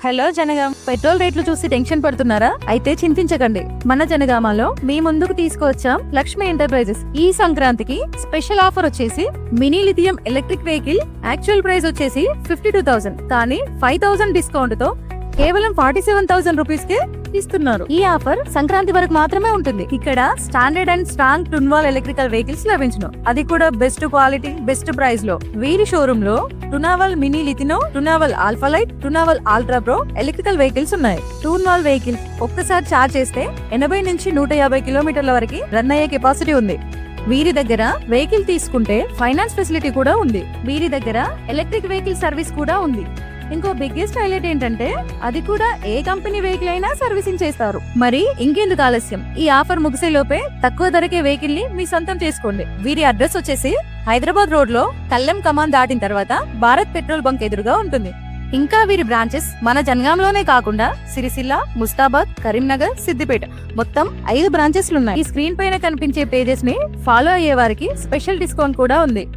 Hello Jangaon, petrol రేట్లు చూసి tension పడుతున్నారా? అయితే చింతించకండి. మన జనగామలో మీ ముందుకు తీసుకువచ్చాం లక్ష్మి ఎంటర్ప్రైజెస్. ఈ సంక్రాంతికి స్పెషల్ ఆఫర్ వచ్చేసి mini lithium electric vehicle actual price వచ్చేసి 52,000, కానీ 5,000 డిస్కౌంట్ తో కేవలం 47,000 రూపీస్ కే ఇస్తున్నారు. ఈ ఆఫర్ సంక్రాంతి వరకు మాత్రమే ఉంటుంది. ఇక్కడ standard and strong Tunwal electrical vehicles లభించును, అది కూడా బెస్ట్ క్వాలిటీ బెస్ట్ ప్రైస్ లో. వీరి షోరూమ్ లో Tunwal mini lithino, Tunwal alpha light, Tunwal ultra pro electrical vehicles ఉన్నాయి. టూన్వాల్ వెహికల్స్ ఒక్కసారి ఛార్జ్ చేస్తే 80 నుంచి 150 కిలోమీటర్ల వరకు రన్ అయ్యే కెపాసిటీ ఉంది. వీరి దగ్గర వెహికల్ తీసుకుంటే ఫైనాన్స్ ఫెసిలిటీ కూడా ఉంది. వీరి దగ్గర ఎలక్ట్రిక్ వెహికల్ సర్వీస్ కూడా ఉంది. ఇంకో బిగ్గెస్ట్ హైలైట్ ఏంటంటే అది కూడా ఏ కంపెనీ వెహికల్ అయినా సర్వీసింగ్ చేస్తారు. మరి ఇంకెందుకు ఆలస్యం, ఈ ఆఫర్ ముగిసే లోపే తక్కువ ధరకే వెహికల్ ని మీ సొంతం చేసుకోండి. వీరి అడ్రస్ వచ్చేసి హైదరాబాద్ రోడ్ లో కల్లెం కమాన్ దాటిన తర్వాత భారత్ పెట్రోల్ బంక్ ఎదురుగా ఉంటుంది. ఇంకా వీరి బ్రాంచెస్ మన జనగాంలోనే కాకుండా సిరిసిల్ల, ముస్తాబాద్, కరీంనగర్, సిద్దిపేట మొత్తం 5 బ్రాంచెస్లు ఉన్నాయి. ఈ స్క్రీన్ పైన కనిపించే పేజెస్ ని ఫాలో అయ్యే వారికి స్పెషల్ డిస్కౌంట్ కూడా ఉంది.